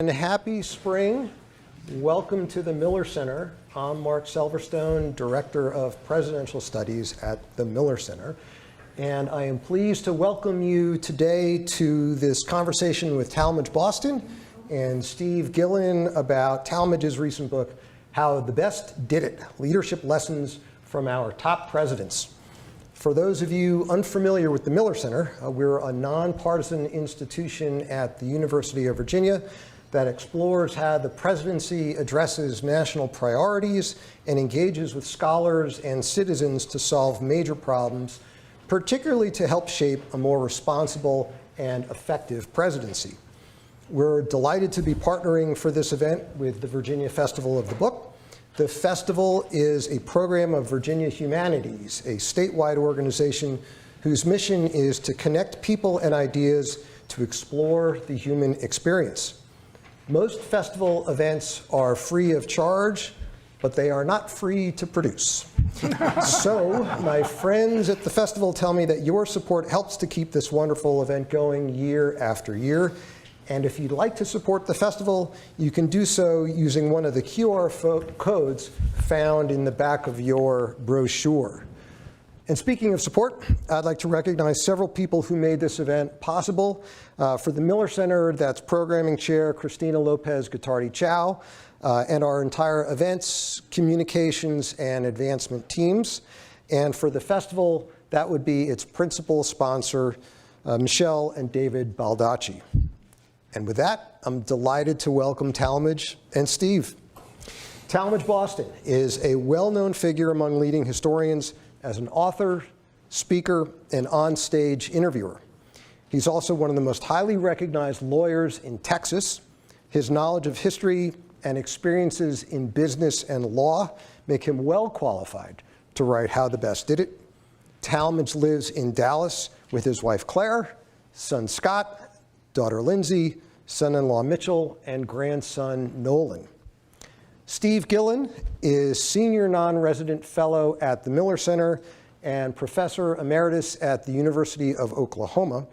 And happy spring. Welcome to the Miller Center. I'm Marc Selverstone, Director of Presidential Studies at the Miller Center. And I am pleased to welcome you today to this conversation with Talmage Boston and Steve Gillon about Talmage's recent book, How the Best Did It, Leadership Lessons from Our Top Presidents. For those of you unfamiliar with the Miller Center, we're a nonpartisan institution at the University of Virginia that explores how the presidency addresses national priorities and engages with scholars and citizens to solve major problems, particularly to help shape a more responsible and effective presidency. We're delighted to be partnering for this event with the Virginia Festival of the Book. The festival is a program of Virginia Humanities, a statewide organization whose mission is to connect people and ideas to explore the human experience. Most festival events are free of charge, but they are not free to produce. So my friends at the festival tell me that your support helps to keep this wonderful event going year after year. And if you'd like to support the festival, you can do so using one of the QR codes found in the back of your brochure. And speaking of support, I'd like to recognize several people who made this event possible. For the Miller Center, that's Programming Chair Christina Lopez-Guittardi-Chow, and our entire events, communications, and advancement teams. And for the festival, that would be its principal sponsor, Michelle and David Baldacci. And with that, I'm delighted to welcome Talmage and Steve. Talmage Boston is a well-known figure among leading historians as an author, speaker, and on-stage interviewer. He's also one of the most highly recognized lawyers in Texas. His knowledge of history and experiences in business and law make him well qualified to write How the Best Did It. Talmage lives in Dallas with his wife Claire, son Scott, daughter Lindsay, son-in-law Mitchell, and grandson Nolan. Steve Gillon is Senior Non-Resident Fellow at the Miller Center and Professor Emeritus at the University of Oklahoma.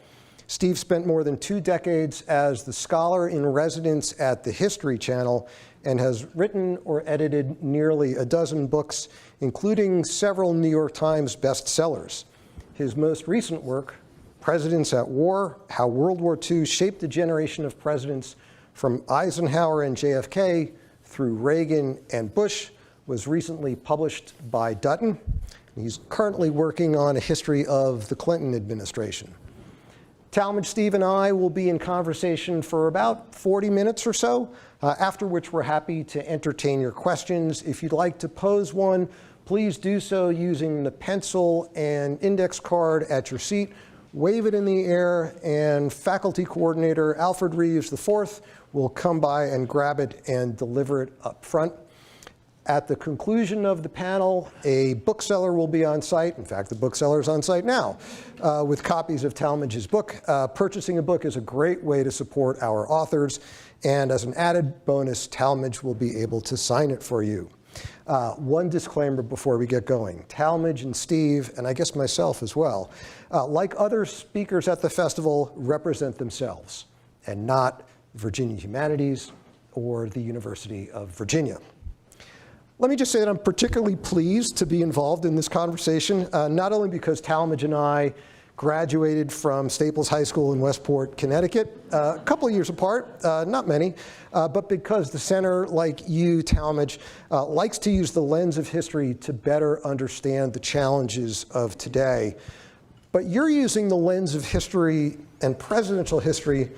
Steve spent more than 2 decades as the scholar in residence at the History Channel and has written or edited nearly a dozen books, including several New York Times bestsellers. His most recent work, Presidents at War, How World War II Shaped a Generation of Presidents from Eisenhower and JFK through Reagan and Bush, was recently published by Dutton. He's currently working on a history of the Clinton administration. Talmage, Steve, and I will be in conversation for about 40 minutes or so, after which we're happy to entertain your questions. If you'd like to pose one, please do so using the pencil and index card at your seat. Wave it in the air, and faculty coordinator Alfred Reeves IV will come by and grab it and deliver it up front. At the conclusion of the panel, a bookseller will be on site. In fact, the bookseller is on site now with copies of Talmage's book. Purchasing a book is a great way to support our authors, and as an added bonus, Talmage will be able to sign it for you. One disclaimer before we get going. Talmage and Steve, and I guess myself as well, like other speakers at the festival, represent themselves and not Virginia Humanities or the University of Virginia. Let me just say that I'm particularly pleased to be involved in this conversation, not only because Talmage and I graduated from Staples High School in Westport, Connecticut, a couple of years apart, not many, but because the center, like you, Talmage, likes to use the lens of history to better understand the challenges of today. But you're using the lens of history and presidential history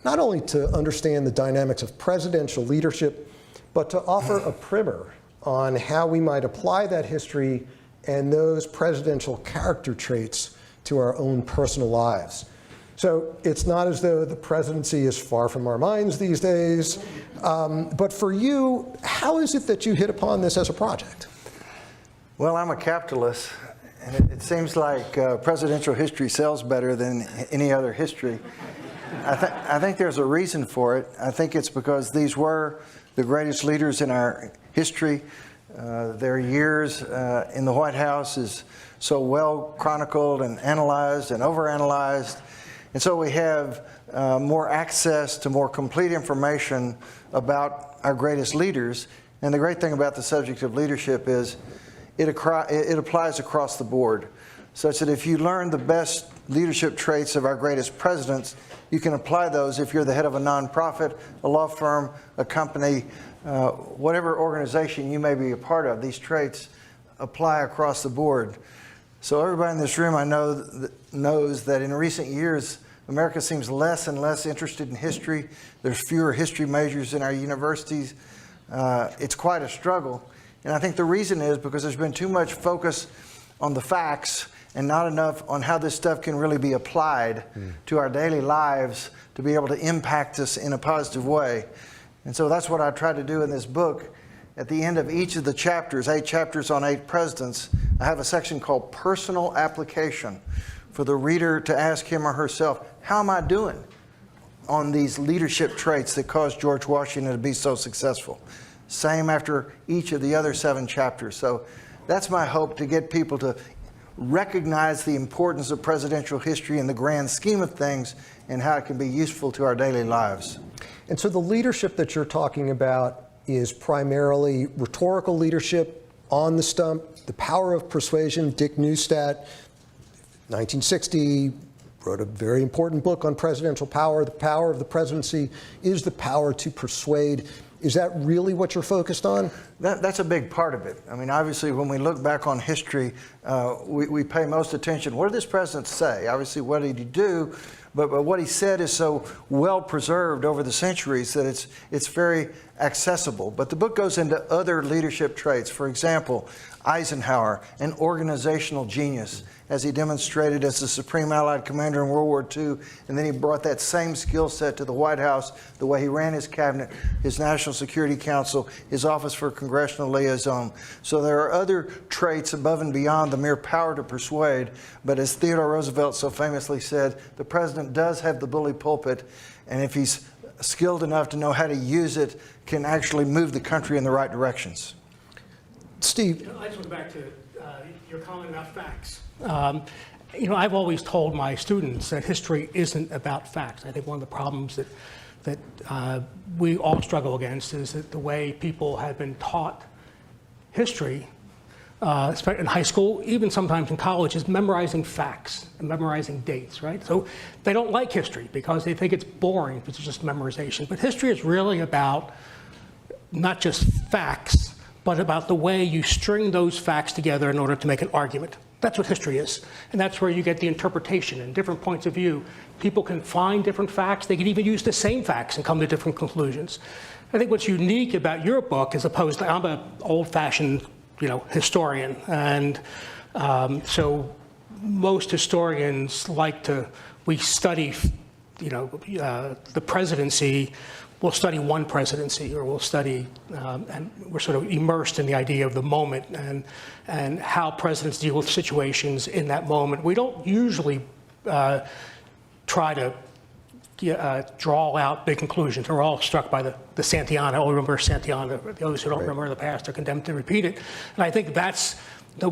not only to understand the dynamics of presidential leadership, but to offer a primer on how we might apply that history and those presidential character traits to our own personal lives. So it's not as though the presidency is far from our minds these days. But for you, how is it that you hit upon this as a project? Well, I'm a capitalist, and it seems like presidential history sells better than any other history. I think there's a reason for it. I think it's because these were the greatest leaders in our history. Their years in the White House is so well chronicled and analyzed and overanalyzed. And so we have more access to more complete information about our greatest leaders. And the great thing about the subject of leadership is it applies across the board, such that if you learn the best leadership traits of our greatest presidents, you can apply those if you're the head of a nonprofit, a law firm, a company, whatever organization you may be a part of. These traits apply across the board. So everybody in this room I know knows that in recent years, America seems less and less interested in history. There's fewer history majors in our universities. It's quite a struggle. And I think the reason is because there's been too much focus on the facts and not enough on how this stuff can really be applied to our daily lives to be able to impact us in a positive way. And so that's what I try to do in this book. At the end of each of the chapters, 8 chapters on 8 presidents, I have a section called Personal Application for the reader to ask him or herself, how am I doing on these leadership traits that caused George Washington to be so successful? Same after each of the other 7 chapters. So that's my hope, to get people to recognize the importance of presidential history in the grand scheme of things and how it can be useful to our daily lives. And so the leadership that you're talking about is primarily rhetorical leadership, on the stump, the power of persuasion. Dick Neustadt, 1960, wrote a very important book on presidential power. The power of the presidency is the power to persuade. Is that really what you're focused on? That's a big part of it. I mean, obviously, when we look back on history, we pay most attention. What did this president say? Obviously, what did he do? But what he said is so well preserved over the centuries that it's very accessible. But the book goes into other leadership traits. For example, Eisenhower, an organizational genius, as he demonstrated as the Supreme Allied Commander in World War II, and then he brought that same skill set to the White House, the way he ran his cabinet, his National Security Council, his Office for Congressional Liaison. So there are other traits above and beyond the mere power to persuade, but as Theodore Roosevelt so famously said, the president does have the bully pulpit, and if he's skilled enough to know how to use it, can actually move the country in the right directions. Steve. I just went back to your comment about facts. I've always told my students that history isn't about facts. I think one of the problems that we all struggle against is that the way people have been taught history, especially in high school, even sometimes in college, is memorizing facts and memorizing dates, right? So they don't like history because they think it's boring if it's just memorization. But history is really about not just facts, but about the way you string those facts together in order to make an argument. That's what history is. And that's where you get the interpretation and different points of view. People can find different facts. They can even use the same facts and come to different conclusions. I think what's unique about your book, as opposed to, I'm an old-fashioned, historian. And so most historians we study, the presidency. We'll study one presidency, or we'll study, and we're sort of immersed in the idea of the moment and how presidents deal with situations in that moment. We don't usually try to draw out big conclusions. We're all struck by the Santayana. Oh, remember Santayana. Those who don't remember the past are condemned to repeat it. And I think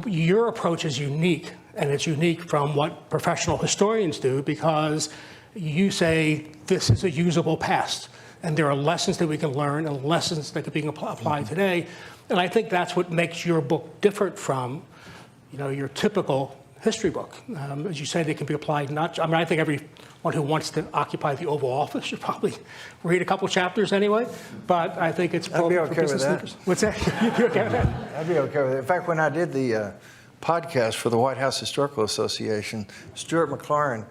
your approach is unique, and it's unique from what professional historians do, because you say this is a usable past. And there are lessons that we can learn and lessons that are being applied today. And I think that's what makes your book different from, your typical history book. As you said, it can be applied I think everyone who wants to occupy the Oval Office should probably read a couple chapters anyway. But I think it's I'd be okay with that. What's that? You'd be okay with that? I'd be okay with it. In fact, when I did the podcast for the White House Historical Association, Stuart McLaurin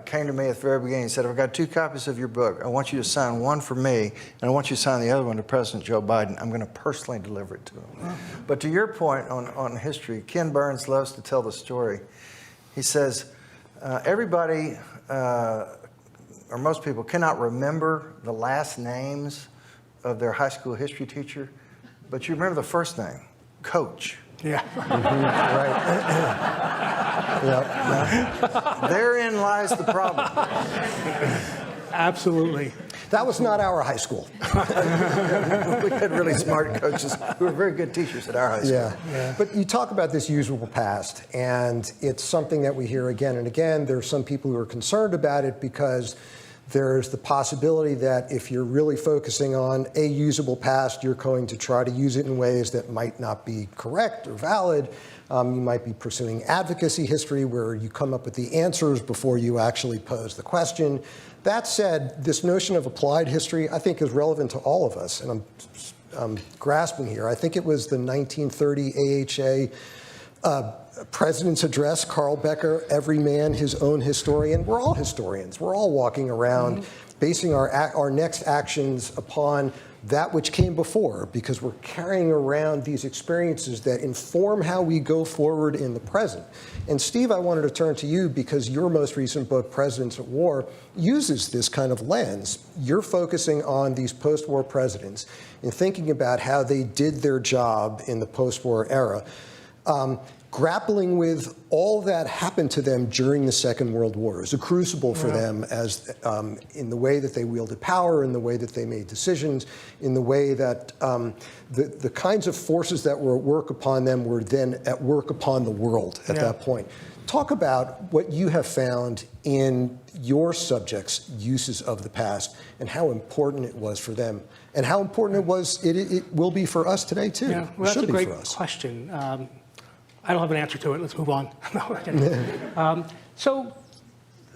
came to me at the very beginning and said, I've got 2 copies of your book. I want you to sign one for me, and I want you to sign the other one to President Joe Biden. I'm going to personally deliver it to him. Wow. But to your point on history, Ken Burns loves to tell the story. He says, everybody, or most people, cannot remember the last names of their high school history teacher, but you remember the first name, Coach. Yeah. Right. Therein lies the problem. Absolutely. That was not our high school. We had really smart coaches who were very good teachers at our high school. Yeah. But you talk about this usable past, and it's something that we hear again and again. There are some people who are concerned about it because there's the possibility that if you're really focusing on a usable past, you're going to try to use it in ways that might not be correct or valid. You might be pursuing advocacy history where you come up with the answers before you actually pose the question. That said, this notion of applied history, I think, is relevant to all of us. And I'm grasping here. I think it was the 1930 AHA President's Address, Carl Becker, every man his own historian. We're all historians. We're all walking around basing our next actions upon that which came before, because we're carrying around these experiences that inform how we go forward in the present. And Steve, I wanted to turn to you because your most recent book, Presidents at War, uses this kind of lens. You're focusing on these post-war presidents and thinking about how they did their job in the post-war era. Grappling with all that happened to them during the Second World War. It was a crucible for them as in the way that they wielded power, in the way that they made decisions, in the way that the kinds of forces that were at work upon them were then at work upon the world at that point. Talk about what you have found in your subjects' uses of the past and how important it was for them, and how important it will be for us today too. Yeah, well, that's a great question. I don't have an answer to it. Let's move on.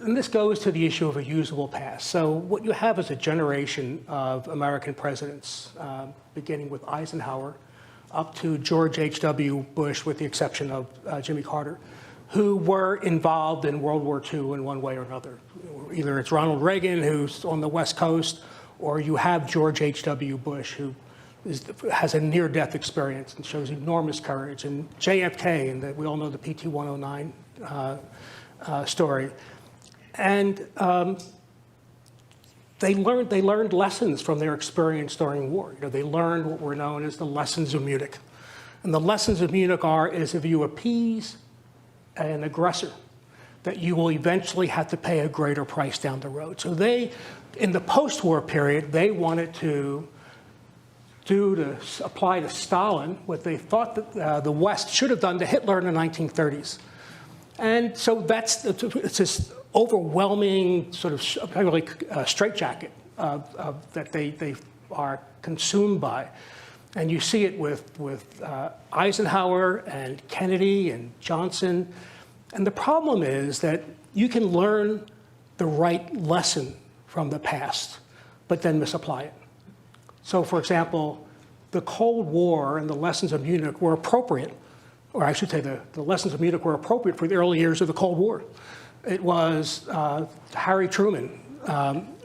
And this goes to the issue of a usable past. So what you have is a generation of American presidents, beginning with Eisenhower up to George H.W. Bush, with the exception of Jimmy Carter, who were involved in World War II in one way or another. Either it's Ronald Reagan, who's on the West Coast, or you have George H.W. Bush, who has a near-death experience and shows enormous courage, and JFK, and we all know the PT-109 story. And they learned lessons from their experience during war. They learned what were known as the lessons of Munich. And the lessons of Munich is if you appease an aggressor, that you will eventually have to pay a greater price down the road. So in the post-war period, they wanted to apply to Stalin what they thought that the West should have done to Hitler in the 1930s. And so it's this overwhelming sort of really straitjacket that they are consumed by. And you see it with Eisenhower and Kennedy and Johnson. And the problem is that you can learn the right lesson from the past, but then misapply it. So, for example, the Cold War and the lessons of Munich were appropriate, or I should say the lessons of Munich were appropriate for the early years of the Cold War. It was Harry Truman,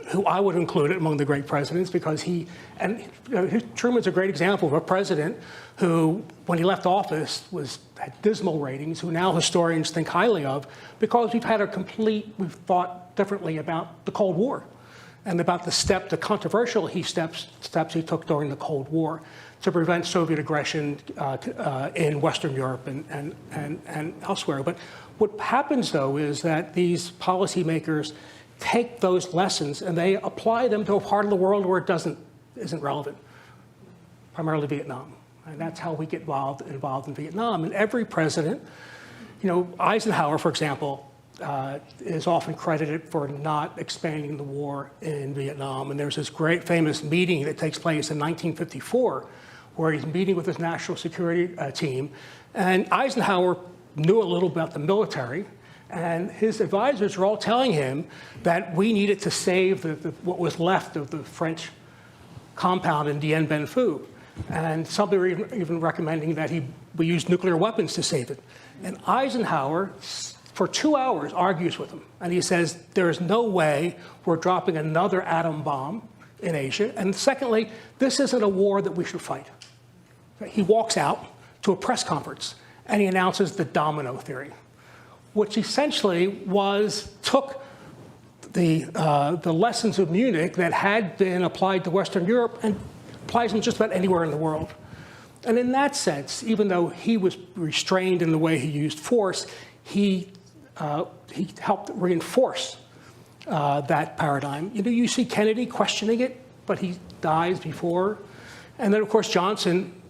who I would include among the great presidents, because Truman's a great example of a president who, when he left office, had dismal ratings, who now historians think highly of, because we've thought differently about the Cold War and about the controversial steps he took during the Cold War to prevent Soviet aggression in Western Europe and elsewhere. But what happens, though, is that these policymakers take those lessons and they apply them to a part of the world where it isn't relevant, primarily Vietnam. And that's how we get involved in Vietnam. And every president, Eisenhower, for example, is often credited for not expanding the war in Vietnam. And there's this great famous meeting that takes place in 1954 where he's meeting with his national security team. And Eisenhower knew a little about the military, and his advisors were all telling him that we needed to save what was left of the French compound in Dien Bien Phu. And some were even recommending that we use nuclear weapons to save it. And Eisenhower, for 2 hours, argues with him. And he says, there is no way we're dropping another atom bomb in Asia. And secondly, this isn't a war that we should fight. He walks out to a press conference and he announces the domino theory, which essentially took the lessons of Munich that had been applied to Western Europe and applies them just about anywhere in the world. And in that sense, even though he was restrained in the way he used force, he helped reinforce that paradigm. You see Kennedy questioning it, but he dies before. And then, of course, Johnson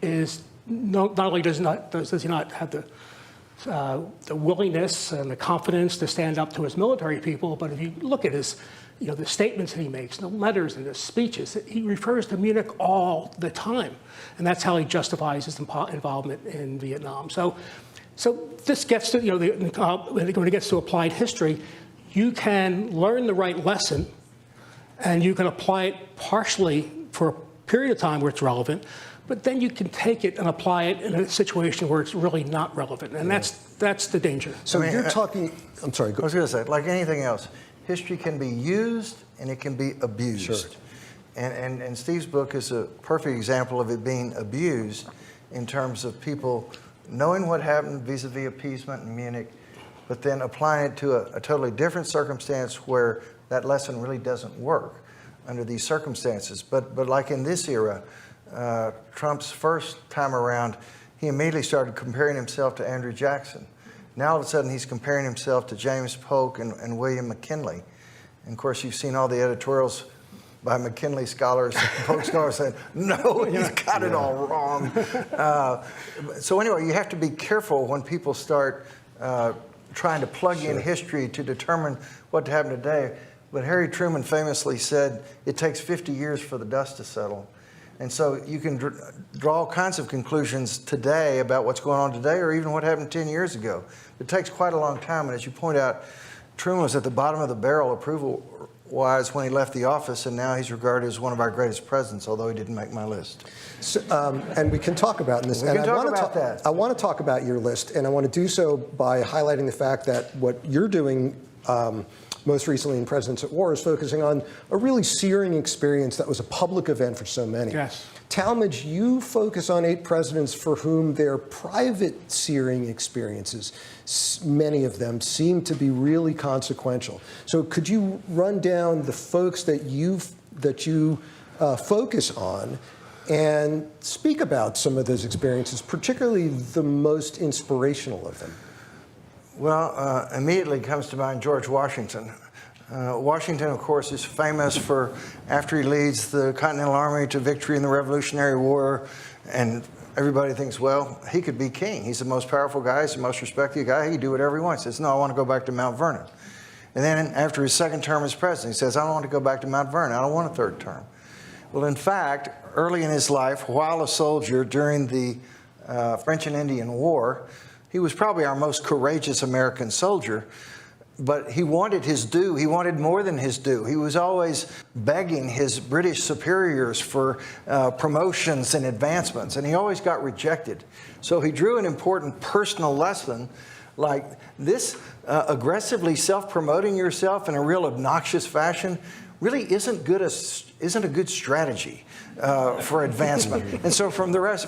is not only does he not have the willingness and the confidence to stand up to his military people, but if you look at his, the statements that he makes, the letters and the speeches, he refers to Munich all the time, and that's how he justifies his involvement in Vietnam. So this gets to, when it gets to applied history, you can learn the right lesson, and you can apply it partially for a period of time where it's relevant, but then you can take it and apply it in a situation where it's really not relevant, and that's the danger. So you're talking, I'm sorry. I was going to say, like anything else, history can be used and it can be abused. Sure. And Steve's book is a perfect example of it being abused in terms of people knowing what happened vis-a-vis appeasement in Munich, but then applying it to a totally different circumstance where that lesson really doesn't work under these circumstances. But like in this era, Trump's first time around, he immediately started comparing himself to Andrew Jackson. Now all of a sudden he's comparing himself to James Polk and William McKinley. And of course you've seen all the editorials by McKinley scholars, Polk scholars saying, no, he's got it all wrong. So anyway, you have to be careful when people start trying to plug in history to determine what happened today. But Harry Truman famously said, it takes 50 years for the dust to settle. And so you can draw all kinds of conclusions today about what's going on today or even what happened 10 years ago. It takes quite a long time. And as you point out, Truman was at the bottom of the barrel approval-wise when he left the office, and now he's regarded as one of our greatest presidents, although he didn't make my list. So, and we can talk about this. We can talk about that. I want to talk about your list, and I want to do so by highlighting the fact that what you're doing most recently in Presidents at War is focusing on a really searing experience that was a public event for so many. Yes. Talmage, you focus on 8 presidents for whom their private searing experiences, many of them, seem to be really consequential. So could you run down the folks that you focus on and speak about some of those experiences, particularly the most inspirational of them? Well, immediately comes to mind George Washington. Washington, of course, is famous for after he leads the Continental Army to victory in the Revolutionary War, and everybody thinks, well, he could be king. He's the most powerful guy. He's the most respected guy. He can do whatever he wants. He says, no, I want to go back to Mount Vernon. And then after his second term as president, he says, I don't want to go back to Mount Vernon. I don't want a third term. Well, in fact, early in his life, while a soldier during the French and Indian War, he was probably our most courageous American soldier, but he wanted his due. He wanted more than his due. He was always begging his British superiors for promotions and advancements, and he always got rejected. So he drew an important personal lesson like this: aggressively self-promoting yourself in a real obnoxious fashion really isn't a good strategy for advancement. And so for the rest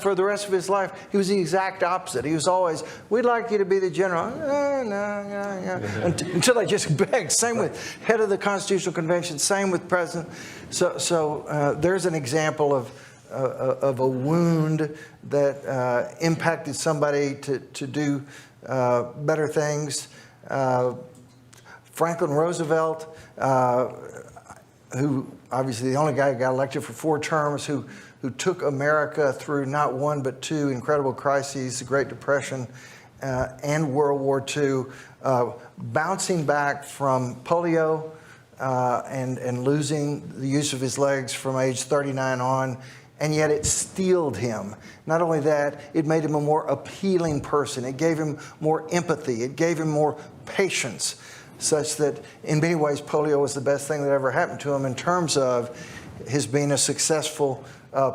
of his life, he was the exact opposite. He was always, we'd like you to be the general. No. Until they just begged. Same with head of the Constitutional Convention, same with president. So there's an example of a wound that impacted somebody to do better things. Franklin Roosevelt, who obviously the only guy who got elected for 4 terms, who took America through not one but 2 incredible crises, the Great Depression and World War II, bouncing back from polio and losing the use of his legs from age 39 on, and yet it steeled him. Not only that, it made him a more appealing person. It gave him more empathy. It gave him more patience, such that in many ways polio was the best thing that ever happened to him in terms of his being a successful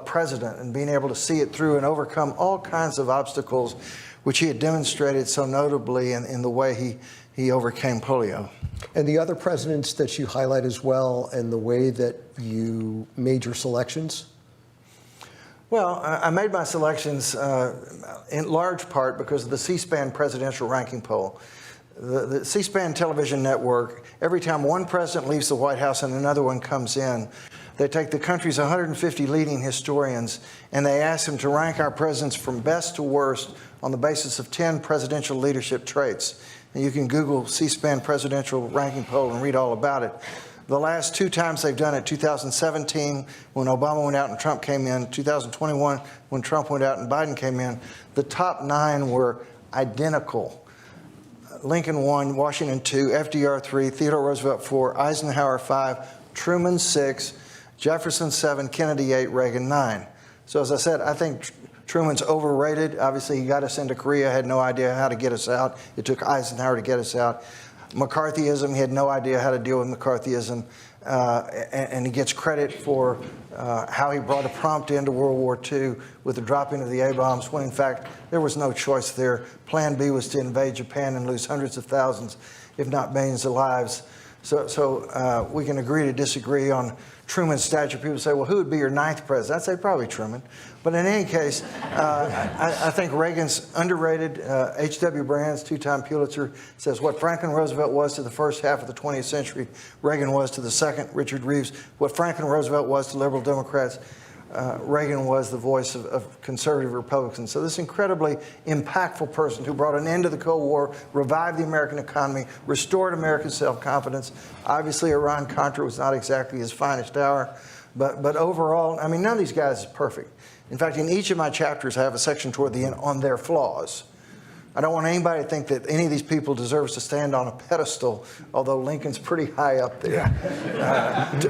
president and being able to see it through and overcome all kinds of obstacles, which he had demonstrated so notably in the way he overcame polio. And the other presidents that you highlight as well, and the way that you made your selections? Well, I made my selections in large part because of the C-SPAN presidential ranking poll. The C-SPAN television network, every time one president leaves the White House and another one comes in, they take the country's 150 leading historians and they ask them to rank our presidents from best to worst on the basis of 10 presidential leadership traits. And you can Google C-SPAN presidential ranking poll and read all about it. The last 2 times they've done it, 2017 when Obama went out and Trump came in, 2021 when Trump went out and Biden came in, the top 9 were identical. Lincoln 1, Washington 2, FDR 3, Theodore Roosevelt 4, Eisenhower 5, Truman 6, Jefferson 7, Kennedy 8, Reagan 9. So as I said, I think Truman's overrated. Obviously, he got us into Korea, had no idea how to get us out. It took Eisenhower to get us out. McCarthyism, he had no idea how to deal with McCarthyism. And he gets credit for how he brought a prompt into World War II with the dropping of the A-bombs, when in fact there was no choice there. Plan B was to invade Japan and lose hundreds of thousands, if not millions of lives. So we can agree to disagree on Truman's stature. People say, well, who would be your 9th president? I'd say probably Truman. But in any case, I think Reagan's underrated. H.W. Brands, 2-time Pulitzer, says what Franklin Roosevelt was to the first half of the 20th century, Reagan was to the second. Richard Reeves, what Franklin Roosevelt was to liberal Democrats, Reagan was the voice of conservative Republicans. So this incredibly impactful person who brought an end to the Cold War, revived the American economy, restored American self-confidence. Obviously, Iran-Contra was not exactly his finest hour. But overall, I mean, none of these guys is perfect. In fact, in each of my chapters, I have a section toward the end on their flaws. I don't want anybody to think that any of these people deserves to stand on a pedestal, although Lincoln's pretty high up there.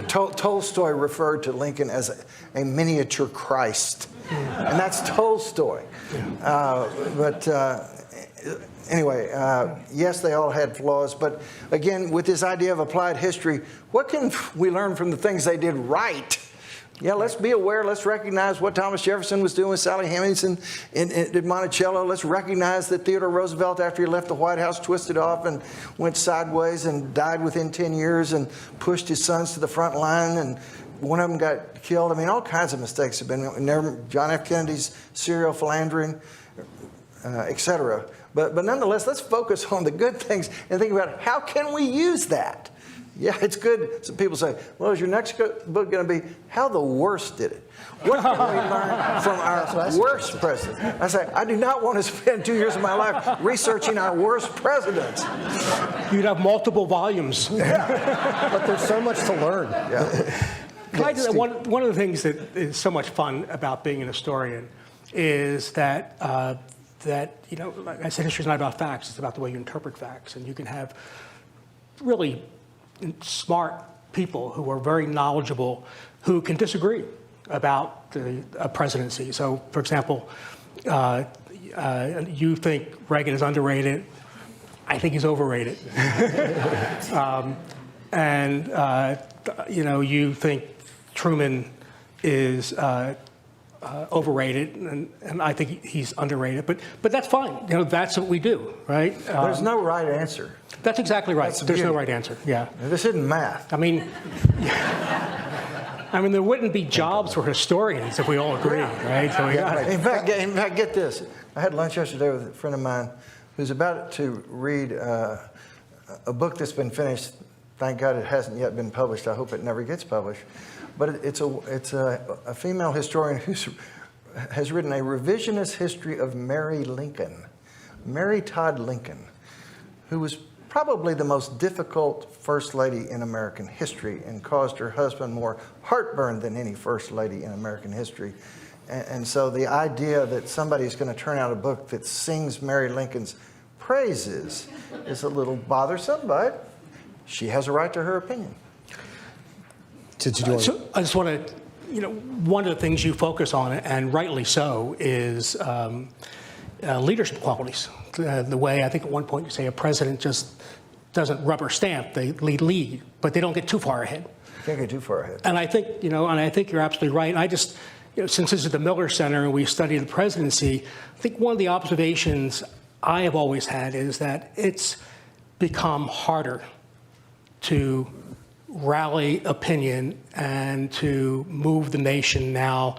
Tolstoy referred to Lincoln as a miniature Christ, and that's Tolstoy. Anyway, yes, they all had flaws, but again, with this idea of applied history, what can we learn from the things they did right? Yeah, let's be aware. Let's recognize what Thomas Jefferson was doing with Sally Hemings in Monticello. Let's recognize that Theodore Roosevelt, after he left the White House, twisted off and went sideways and died within 10 years and pushed his sons to the front line, and one of them got killed. I mean, all kinds of mistakes have been made. John F. Kennedy's serial philandering, et cetera. But nonetheless, let's focus on the good things and think about how can we use that. Yeah, it's good. Some people say, well, is your next book going to be how the worst did it? What can we learn from our worst president? I say, I do not want to spend 2 years of my life researching our worst presidents. You'd have multiple volumes. Yeah. But there's so much to learn. Yeah. One of the things that is so much fun about being an historian is that, you know, like I said, history is not about facts. It's about the way you interpret facts. And you can have really smart people who are very knowledgeable who can disagree about the presidency. So, for example, you think Reagan is underrated. I think he's overrated. You know, you think Truman is overrated, and I think he's underrated. But that's fine. You know, that's what we do, right? There's no right answer. That's exactly right. There's no right answer. Yeah. This isn't math. I mean, there wouldn't be jobs for historians if we all agreed, right? So we got it. In fact, get this. I had lunch yesterday with a friend of mine who's about to read a book that's been finished. Thank God it hasn't yet been published. I hope it never gets published. But it's a female historian who has written a revisionist history of Mary Lincoln, Mary Todd Lincoln, who was probably the most difficult first lady in American history and caused her husband more heartburn than any first lady in American history. And so the idea that somebody's going to turn out a book that sings Mary Lincoln's praises is a little bothersome, but she has a right to her opinion. So I just want to, you know, one of the things you focus on, and rightly so, is leadership qualities. The way I think at one point you say a president just doesn't rubber stamp, they lead, but they don't get too far ahead. Can't get too far ahead. And I think, you know, and I think you're absolutely right. And I just, you know, since this is the Miller Center and we study the presidency, I think one of the observations I have always had is that it's become harder to rally opinion and to move the nation now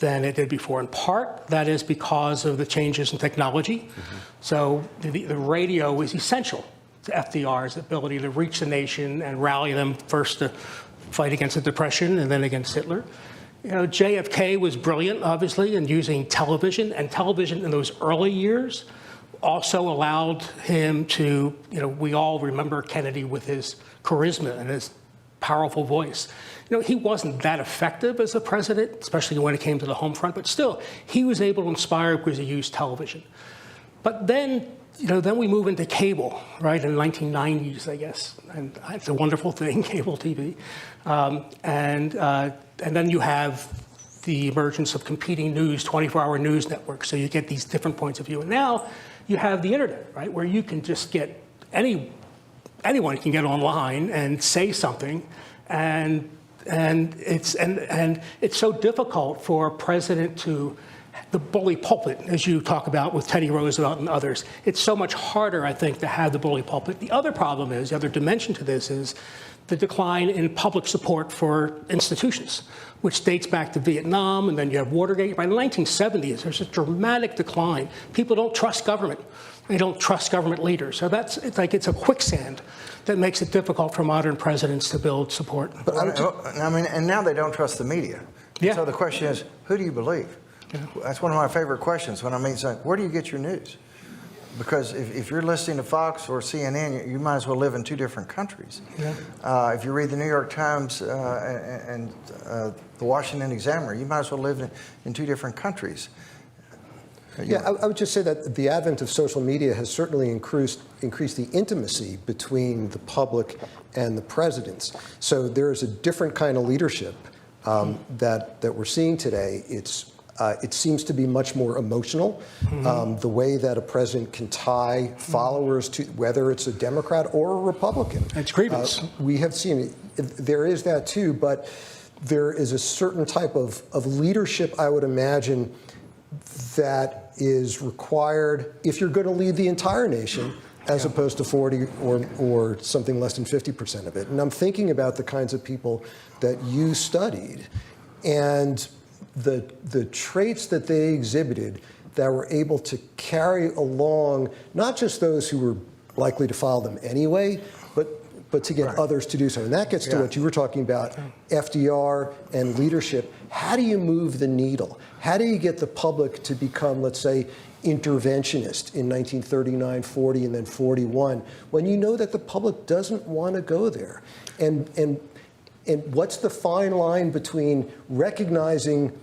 than it did before. In part, that is because of the changes in technology. Mm-hmm. So the radio is essential to FDR's ability to reach the nation and rally them first to fight against the Depression and then against Hitler. You know, JFK was brilliant, obviously, in using television, and television in those early years also allowed him to, we all remember Kennedy with his charisma and his powerful voice. He wasn't that effective as a president, especially when it came to the home front, but still, he was able to inspire because he used television. But then, then we move into cable, right, in the 1990s, I guess. And it's a wonderful thing, cable TV. And then you have the emergence of competing news, 24-hour news networks, so you get these different points of view. And now you have the internet, right, where you can just get anyone can get online and say something, and it's so difficult for a president to the bully pulpit, as you talk about with Teddy Roosevelt and others. It's so much harder, I think, to have the bully pulpit. The other problem is, the other dimension to this is the decline in public support for institutions, which dates back to Vietnam, and then you have Watergate. By the 1970s, there's a dramatic decline. People don't trust government. They don't trust government leaders. So it's a quicksand that makes it difficult for modern presidents to build support. But and now they don't trust the media. Yeah. So the question is, who do you believe? Yeah. That's one of my favorite questions when I meet someone. Where do you get your news? Because if you're listening to Fox or CNN, you might as well live in two different countries. Yeah. If you read the New York Times and the Washington Examiner, you might as well live in two different countries. Yeah, I would just say that the advent of social media has certainly increased the intimacy between the public and the presidents. So there is a different kind of leadership that we're seeing today. It seems to be much more emotional. The way that a president can tie followers to, whether it's a Democrat or a Republican. It's grievance. We have seen there is that too, but there is a certain type of leadership, I would imagine, that is required if you're going to lead the entire nation, as opposed to 40 or something less than 50% of it. And I'm thinking about the kinds of people that you studied and the traits that they exhibited that were able to carry along not just those who were likely to follow them anyway, but to get others to do so. And that gets to what you were talking about, FDR and leadership. How do you move the needle? How do you get the public to become, let's say, interventionist in 1939, 40, and then 41, when you know that the public doesn't want to go there? And what's the fine line between recognizing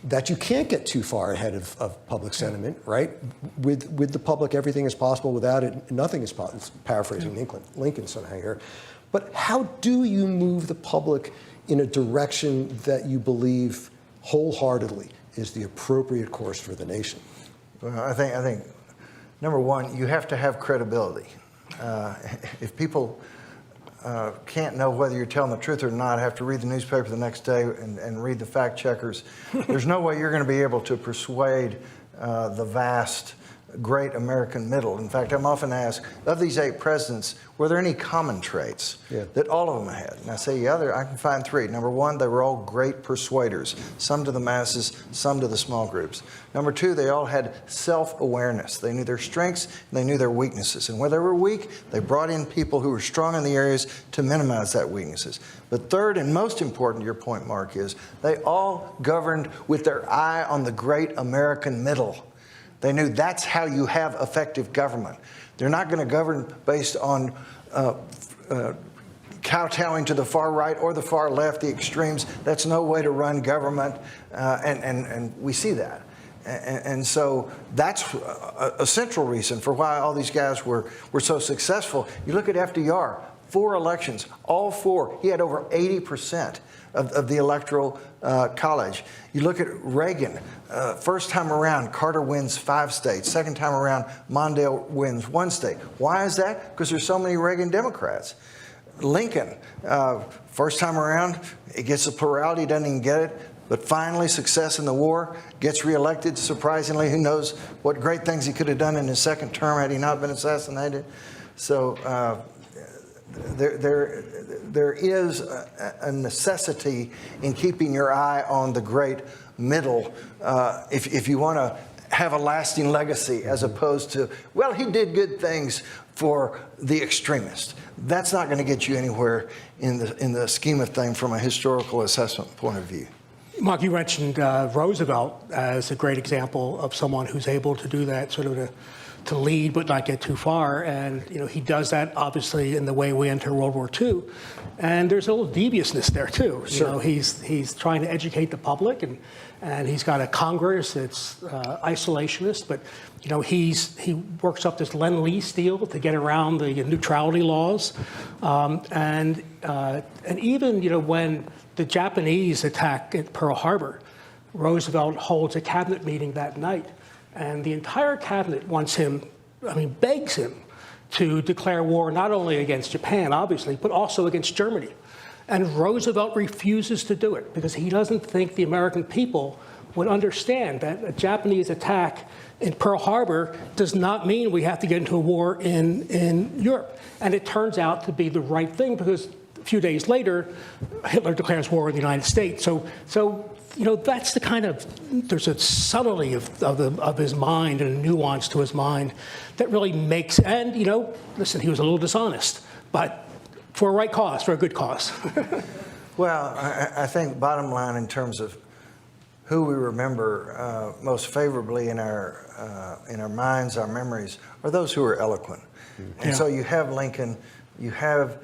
that you can't get too far ahead of public sentiment, right? With the public, everything is possible. Without it, nothing is possible. Paraphrasing Lincoln somehow here. But how do you move the public in a direction that you believe wholeheartedly is the appropriate course for the nation? Well, I think number one, you have to have credibility. If people can't know whether you're telling the truth or not, have to read the newspaper the next day and read the fact checkers, there's no way you're going to be able to persuade the vast, great American middle. In fact, I'm often asked, of these 8 presidents, were there any common traits that all of them had? And I say, I can find 3. Number 1, they were all great persuaders, some to the masses, some to the small groups. Number 2, they all had self-awareness. They knew their strengths and they knew their weaknesses. And where they were weak, they brought in people who were strong in the areas to minimize that weaknesses. But third, and most important to your point, Mark, is they all governed with their eye on the great American middle. They knew that's how you have effective government. They're not going to govern based on kowtowing to the far right or the far left, the extremes. That's no way to run government, and we see that. And so that's a central reason for why all these guys were so successful. You look at FDR, 4 elections, all 4. He had over 80% of the electoral college. You look at Reagan, first time around, Carter wins 5 states. Second time around, Mondale wins 1 state. Why is that? Because there's so many Reagan Democrats. Lincoln, first time around, he gets a plurality, doesn't even get it. But finally, success in the war, gets reelected. Surprisingly, who knows what great things he could have done in his second term had he not been assassinated. So there is a necessity in keeping your eye on the great middle if you want to have a lasting legacy, as opposed to, well, he did good things for the extremist. That's not going to get you anywhere in the scheme of things from a historical assessment point of view. Mark, you mentioned Roosevelt as a great example of someone who's able to do that, sort of to lead but not get too far. And he does that obviously in the way we enter World War II. And there's a little deviousness there too. Sure. He's trying to educate the public, and he's got a Congress that's isolationist, but he works up this Lend-Lease deal to get around the neutrality laws, and even when the Japanese attack at Pearl Harbor, Roosevelt holds a cabinet meeting that night, and the entire cabinet begs him to declare war not only against Japan, obviously, but also against Germany. And Roosevelt refuses to do it because he doesn't think the American people would understand that a Japanese attack in Pearl Harbor does not mean we have to get into a war in Europe. And it turns out to be the right thing because a few days later, Hitler declares war in the United States. So that's the kind of, there's a subtlety of his mind and a nuance to his mind that really makes, and listen, he was a little dishonest, but for a right cause, for a good cause. Well, I think bottom line in terms of who we remember most favorably in our minds, our memories, are those who are eloquent. And so you have Lincoln, you have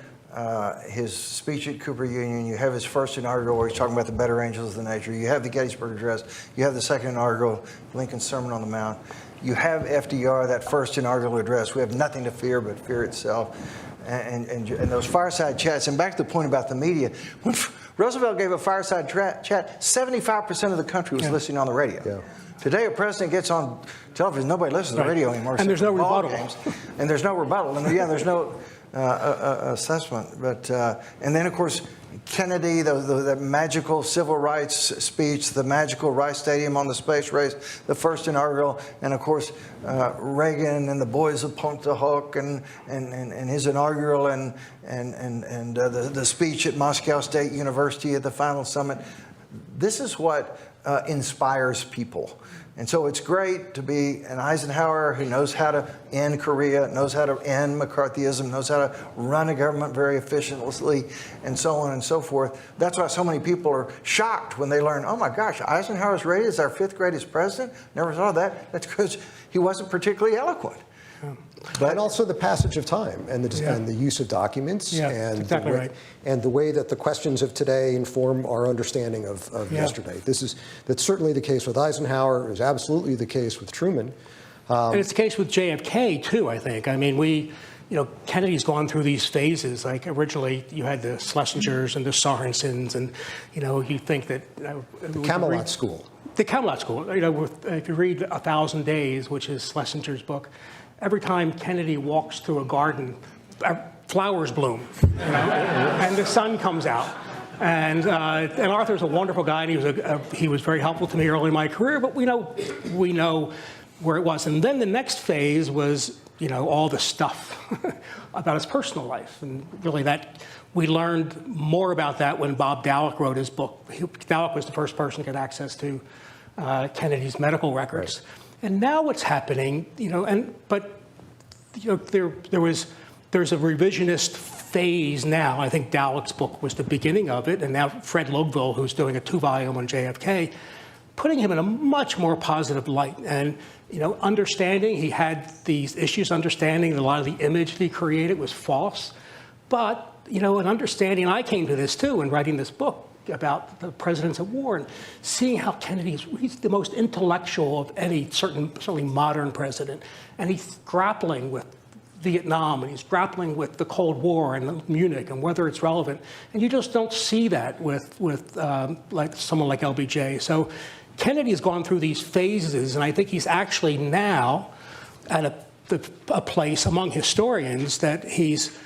his speech at Cooper Union, you have his first inaugural where he's talking about the better angels of the nature, you have the Gettysburg Address, you have the second inaugural, Lincoln's Sermon on the Mount, you have FDR, that first inaugural address, we have nothing to fear but fear itself, and those fireside chats. And back to the point about the media, when Roosevelt gave a fireside chat, 75% of the country was listening on the radio. Yeah. Today, a president gets on television, nobody listens to the radio anymore. And there's no rebuttal. And there's no rebuttal. And there's no assessment. But and then, of course, Kennedy, the magical civil rights speech, the magical Rice Stadium on the space race, the first inaugural, and of course Reagan and the boys of Ponte Hook and his inaugural and the speech at Moscow State University at the final summit. This is what inspires people. And so it's great to be an Eisenhower who knows how to end Korea, knows how to end McCarthyism, knows how to run a government very efficiently, and so on and so forth. That's why so many people are shocked when they learn, oh my gosh, Eisenhower's rated as our 5th greatest president? Never saw that. That's because he wasn't particularly eloquent. And also the passage of time and the use of documents and, exactly right. And the way that the questions of today inform our understanding of yesterday. That's certainly the case with Eisenhower. It was absolutely the case with Truman. And it's the case with JFK too, I think. I mean, Kennedy's gone through these phases. Like originally you had the Schlesingers and the Sorensens, and you think that Camelot School. The Camelot School. If you read 1,000 Days, which is Schlesinger's book, every time Kennedy walks through a garden, flowers bloom, and the sun comes out. And Arthur's a wonderful guy, and he was very helpful to me early in my career. But we know where it was. And then the next phase was all the stuff about his personal life, and really that we learned more about that when Bob Dallek wrote his book. Dallek was the first person to get access to Kennedy's medical records. Right. And now what's happening, there's a revisionist phase now. I think Dallek's book was the beginning of it, and now Fred Logville, who's doing a 2-volume on JFK, putting him in a much more positive light. And understanding he had these issues, understanding that a lot of the image that he created was false, but an understanding. I came to this too in writing this book about the presidents of war, and seeing how he's the most intellectual of any certainly modern president, and he's grappling with Vietnam, and he's grappling with the Cold War and Munich and whether it's relevant, and you just don't see that with like someone like LBJ. So Kennedy has gone through these phases, and I think he's actually now at a place among historians that he's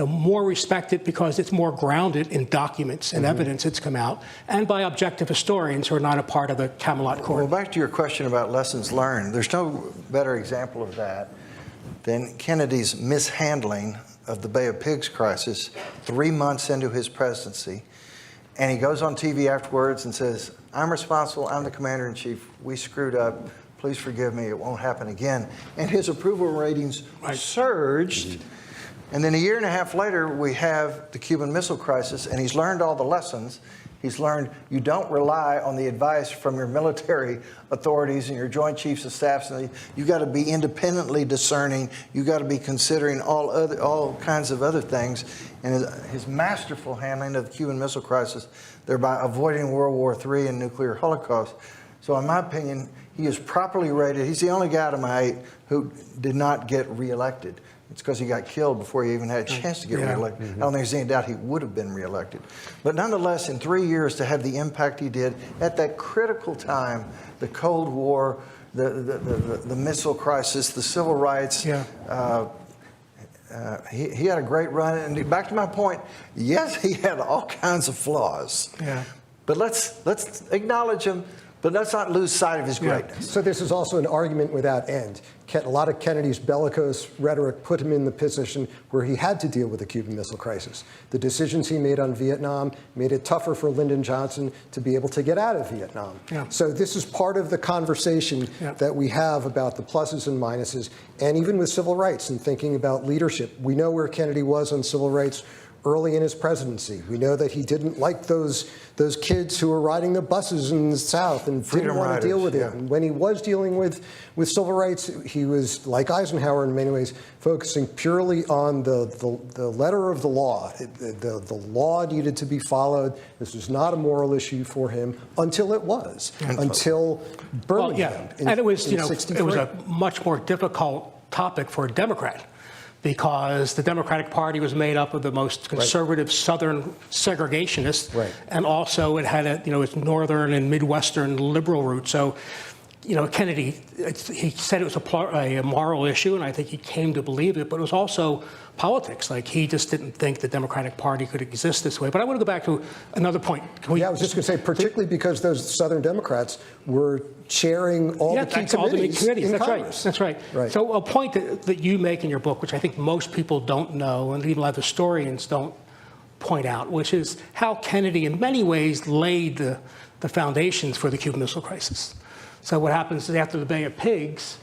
more respected because it's more grounded in documents and evidence that's come out, and by objective historians who are not a part of the Camelot Court. Well, back to your question about lessons learned, there's no better example of that than Kennedy's mishandling of the Bay of Pigs crisis 3 months into his presidency. And he goes on TV afterwards and says, I'm responsible, I'm the commander-in-chief, we screwed up, please forgive me, it won't happen again. And his approval ratings surged. And then a year and a half later, we have the Cuban Missile Crisis, and he's learned all the lessons. He's learned you don't rely on the advice from your military authorities and your Joint Chiefs of Staffs. You've got to be independently discerning. You've got to be considering all kinds of other things. And his masterful handling of the Cuban Missile Crisis, thereby avoiding World War III and nuclear holocaust. So in my opinion, he is properly rated. He's the only guy out of my 8 who did not get reelected. It's because he got killed before he even had a chance to get reelected. I don't think there's any doubt he would have been reelected. But nonetheless, in 3 years, to have the impact he did at that critical time, the Cold War, the missile crisis, the civil rights, he had a great run. And back to my point, yes, he had all kinds of flaws. But let's acknowledge him. But let's not lose sight of his greatness. So this is also an argument without end. A lot of Kennedy's bellicose rhetoric put him in the position where he had to deal with the Cuban Missile Crisis. The decisions he made on Vietnam made it tougher for Lyndon Johnson to be able to get out of Vietnam. So this is part of the conversation that we have about the pluses and minuses, and even with civil rights and thinking about leadership. We know where Kennedy was on civil rights early in his presidency. We know that he didn't like those kids who were riding the buses in the South and didn't want to deal with it. And when he was dealing with civil rights, he was, like Eisenhower in many ways, focusing purely on the letter of the law. The law needed to be followed. This was not a moral issue for him until it was, until Birmingham in, and it was, in it was a much more difficult topic for a Democrat, because the Democratic Party was made up of the most conservative Southern segregationists, and also it had its Northern and Midwestern liberal roots. So, Kennedy, he said it was a moral issue, and I think he came to believe it, but it was also politics. Like, he just didn't think the Democratic Party could exist this way. But I want to go back to another point. I was just going to say, particularly because those Southern Democrats were chairing all the key committees in Congress. That's right. So a point that you make in your book, which I think most people don't know, and even a lot of historians don't point out, which is how Kennedy in many ways laid the foundations for the Cuban Missile Crisis. So what happens is, after the Bay of Pigs,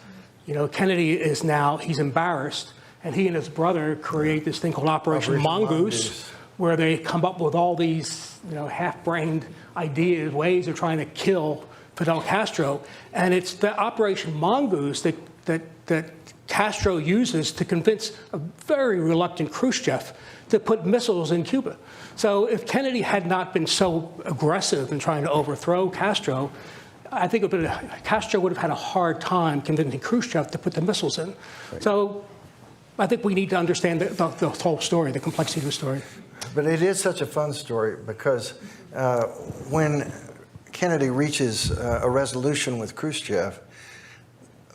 Kennedy is now, he's embarrassed, and he and his brother create this thing called Operation Mongoose, where they come up with all these half-brained ideas, ways of trying to kill Fidel Castro. And it's the Operation Mongoose that Castro uses to convince a very reluctant Khrushchev to put missiles in Cuba. So if Kennedy had not been so aggressive in trying to overthrow Castro, I think Castro would have had a hard time convincing Khrushchev to put the missiles in. So I think we need to understand the whole story, the complexity of the story. But it is such a fun story, because when Kennedy reaches a resolution with Khrushchev,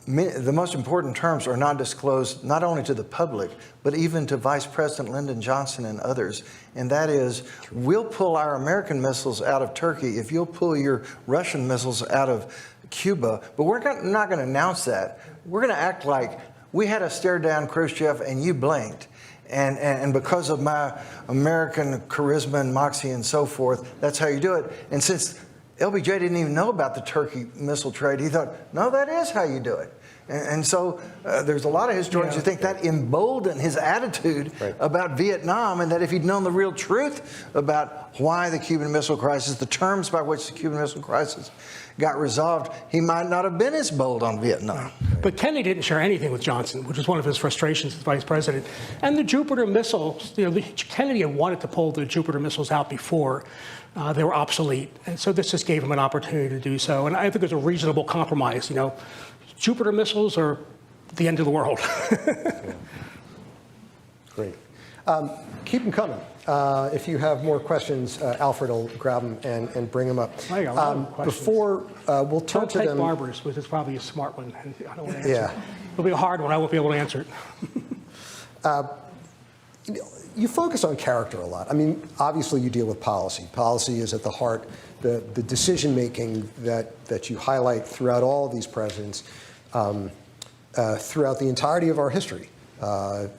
the most important terms are not disclosed not only to the public, but even to Vice President Lyndon Johnson and others. And that is, we'll pull our American missiles out of Turkey if you'll pull your Russian missiles out of Cuba. But we're not going to announce that. We're going to act like we had to stare down Khrushchev and you blinked. And because of my American charisma and moxie and so forth, that's how you do it. And since LBJ didn't even know about the Turkey missile trade, he thought, no, that is how you do it. And so there's a lot of historians who think that emboldened his attitude about Vietnam, and that if he'd known the real truth about why the Cuban Missile Crisis, the terms by which the Cuban Missile Crisis got resolved, he might not have been as bold on Vietnam. But Kennedy didn't share anything with Johnson, which was one of his frustrations as vice president. And the Jupiter missiles, Kennedy had wanted to pull the Jupiter missiles out before. They were obsolete. And so this just gave him an opportunity to do so. And I think it was a reasonable compromise. Jupiter missiles are the end of the world. Great. Keep them coming. If you have more questions, Alfred will grab them and bring them up. I got a lot of questions. Before we'll turn to them. Don't take Barbara's, which is probably a smart one. I don't want to answer it. It'll be a hard one. I won't be able to answer it. You focus on character a lot. I mean, obviously you deal with policy. Policy is at the heart, the decision-making that you highlight throughout all of these presidents, throughout the entirety of our history,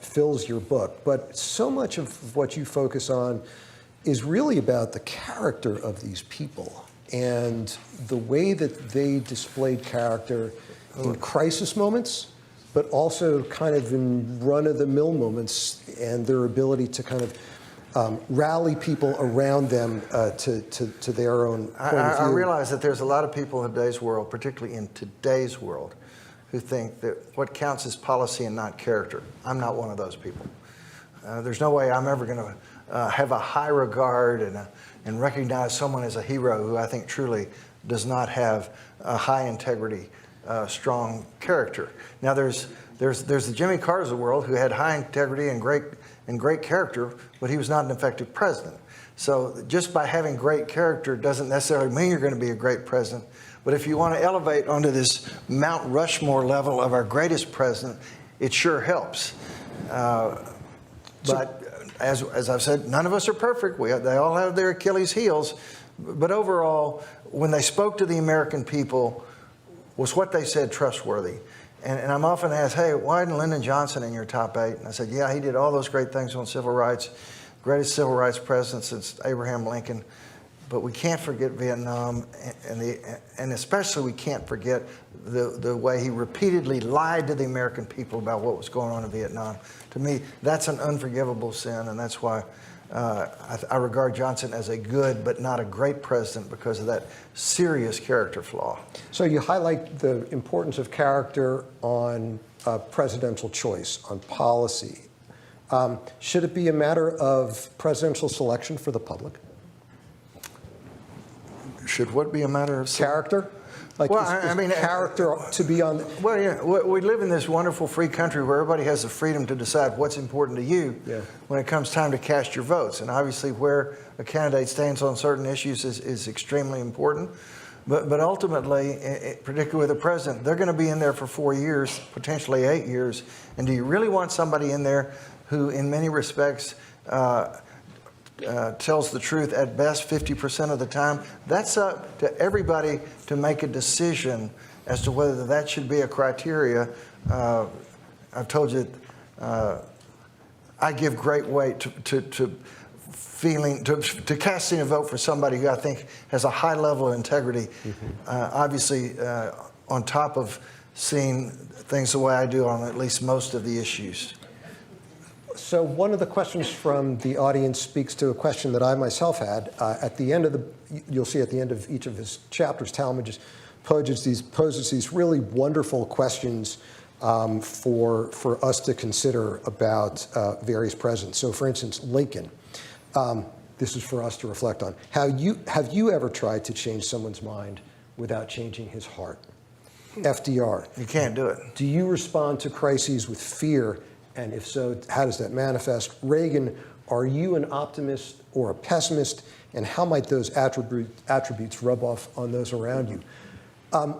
fills your book. But so much of what you focus on is really about the character of these people and the way that they displayed character in crisis moments but also kind of in run-of-the-mill moments and their ability to kind of rally people around them to their own point of view. I realize that there's a lot of people in today's world, particularly in today's world, who think that what counts is policy and not character. I'm not one of those people. There's no way I'm ever going to have a high regard and recognize someone as a hero who I think truly does not have a high integrity, strong character. Now there's the Jimmy Carters of the world who had high integrity and great character, but he was not an effective president. So just by having great character doesn't necessarily mean you're going to be a great president. But if you want to elevate onto this Mount Rushmore level of our greatest president, it sure helps. But as I've said, none of us are perfect. They all have their Achilles heels. But overall, when they spoke to the American people, was what they said trustworthy? And I'm often asked, hey, why isn't Lyndon Johnson in your top 8? And I said, yeah, he did all those great things on civil rights, greatest civil rights president since Abraham Lincoln. But we can't forget Vietnam, and especially we can't forget the way he repeatedly lied to the American people about what was going on in Vietnam. To me, that's an unforgivable sin, and that's why I regard Johnson as a good but not a great president because of that serious character flaw. So you highlight the importance of character on presidential choice, on policy. Should it be a matter of presidential selection for the public? Should what be a matter of Character? Like, well, I mean, character to be on. Well, yeah, we live in this wonderful free country where everybody has the freedom to decide what's important to you when it comes time to cast your votes. And obviously where a candidate stands on certain issues is extremely important. But ultimately, particularly with the president, they're going to be in there for 4 years, potentially 8 years. And do you really want somebody in there who, in many respects, tells the truth at best 50% of the time? That's up to everybody to make a decision as to whether that should be a criteria. I've told you I give great weight to casting a vote for somebody who I think has a high level of integrity. Obviously, on top of seeing things the way I do on at least most of the issues. So one of the questions from the audience speaks to a question that I myself had. At the end of you'll see at the end of each of his chapters, Talmage poses these really wonderful questions for us to consider about various presidents. So for instance, Lincoln. This is for us to reflect on. Have you ever tried to change someone's mind without changing his heart? FDR. You can't do it. Do you respond to crises with fear? And if so, how does that manifest? Reagan, are you an optimist or a pessimist? And how might those attributes rub off on those around you?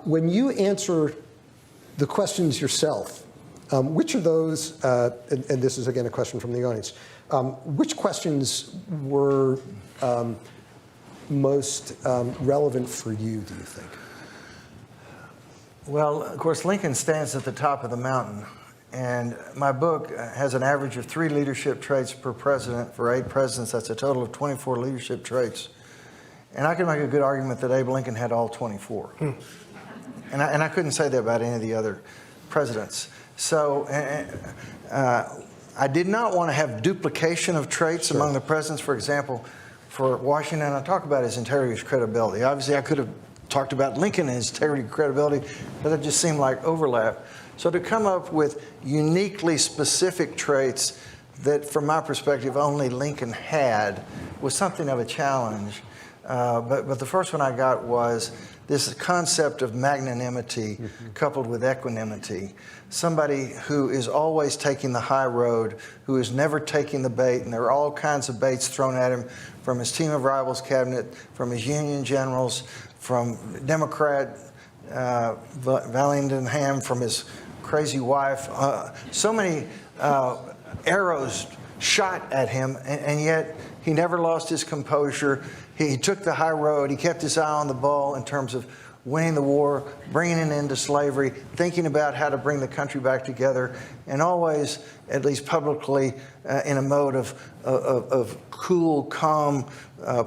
When you answer the questions yourself, which of those, and this is again a question from the audience, which questions were most relevant for you, do you think? Well, of course, Lincoln stands at the top of the mountain. And my book has an average of 3 leadership traits per president for 8 presidents. That's a total of 24 leadership traits. And I can make a good argument that Abe Lincoln had all 24. And I couldn't say that about any of the other presidents. So I did not want to have duplication of traits among the presidents. For example, for Washington, I talk about his integrity, his credibility. Obviously, I could have talked about Lincoln and his integrity, credibility, but that just seemed like overlap. So to come up with uniquely specific traits that, from my perspective, only Lincoln had was something of a challenge. But the first one I got was this concept of magnanimity coupled with equanimity. Somebody who is always taking the high road, who is never taking the bait, and there are all kinds of baits thrown at him from his team of rivals cabinet, from his Union generals, from Democrat Vallandigham, from his crazy wife. So many arrows shot at him, and yet he never lost his composure. He took the high road. He kept his eye on the ball in terms of winning the war, bringing an end to slavery, thinking about how to bring the country back together, and always, at least publicly, in a mode of cool, calm,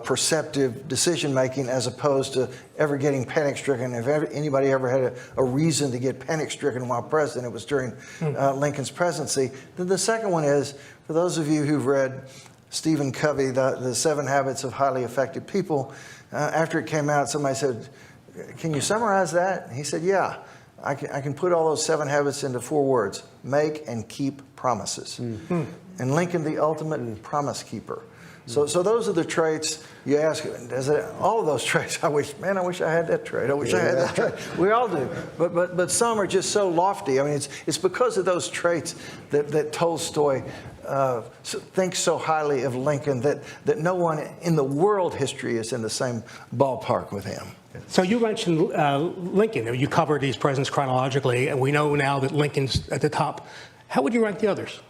perceptive decision-making, as opposed to ever getting panic-stricken. If anybody ever had a reason to get panic-stricken while president, it was during Lincoln's presidency. Then the second one is, for those of you who've read Stephen Covey, the 7 Habits of Highly Effective People, after it came out, somebody said, "Can you summarize that?" And he said, "Yeah, I can put all those 7 habits into 4 words: make and keep promises." And Lincoln, the ultimate promise keeper. So those are the traits. You ask, all of those traits, I wish I had that trait. I wish I had that trait. We all do. But some are just so lofty. I mean, it's because of those traits that Tolstoy thinks so highly of Lincoln that no one in the world history is in the same ballpark with him. So you mentioned Lincoln. You covered these presidents chronologically, and we know now that Lincoln's at the top. How would you rank the others?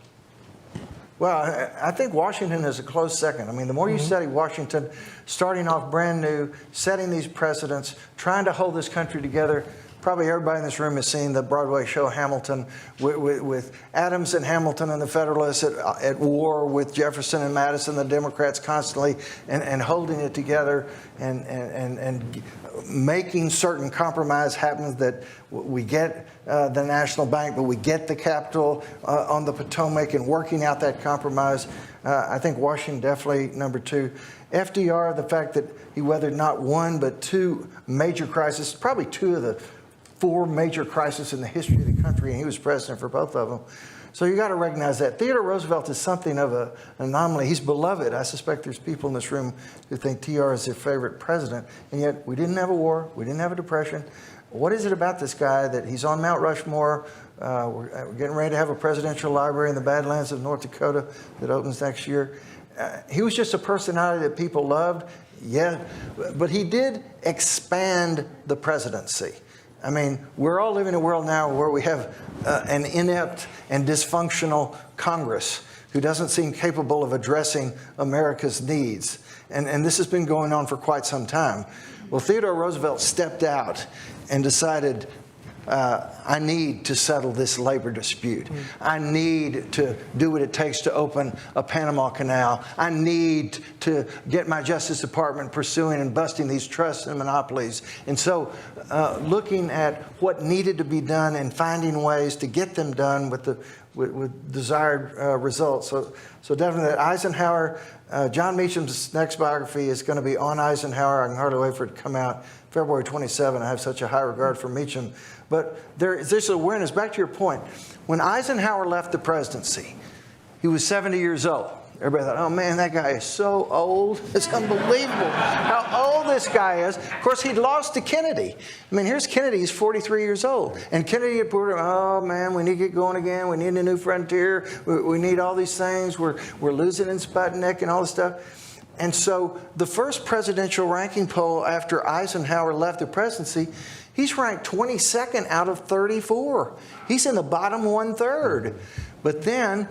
Well, I think Washington is a close second. I mean, the more you study Washington, starting off brand new, setting these precedents, trying to hold this country together. Probably everybody in this room has seen the Broadway show Hamilton, with Adams and Hamilton and the Federalists at war with Jefferson and Madison, the Democrats constantly, and holding it together and making certain compromise happen, that we get the National Bank, but we get the Capitol on the Potomac, and working out that compromise. I think Washington definitely number 2. FDR, the fact that he weathered not one but 2 major crises, probably 2 of the 4 major crises in the history of the country, and he was president for both of them. So you got to recognize that. Theodore Roosevelt is something of an anomaly. He's beloved. I suspect there's people in this room who think TR is their favorite president, and yet we didn't have a war, we didn't have a depression. What is it about this guy that he's on Mount Rushmore? We're getting ready to have a presidential library in the Badlands of North Dakota that opens next year. He was just a personality that people loved, yeah, but he did expand the presidency. I mean, we're all living in a world now where we have an inept and dysfunctional Congress who doesn't seem capable of addressing America's needs. And this has been going on for quite some time. Well, Theodore Roosevelt stepped out and decided, I need to settle this labor dispute. I need to do what it takes to open a Panama Canal. I need to get my Justice Department pursuing and busting these trusts and monopolies. And so looking at what needed to be done and finding ways to get them done with desired results. So definitely Eisenhower. John Meacham's next biography is going to be on Eisenhower. I can hardly wait for it to come out. February 27. I have such a high regard for Meacham. But there's this awareness. Back to your point. When Eisenhower left the presidency, he was 70 years old. Everybody thought, oh man, that guy is so old. It's unbelievable how old this guy is. Of course, he'd lost to Kennedy. I mean, here's Kennedy. He's 43 years old. And Kennedy had put him, oh man, we need to get going again. We need a new frontier. We need all these things. We're losing in Sputnik and all this stuff. And so the first presidential ranking poll after Eisenhower left the presidency, he's ranked 22nd out of 34. He's in the bottom 1/3. But then,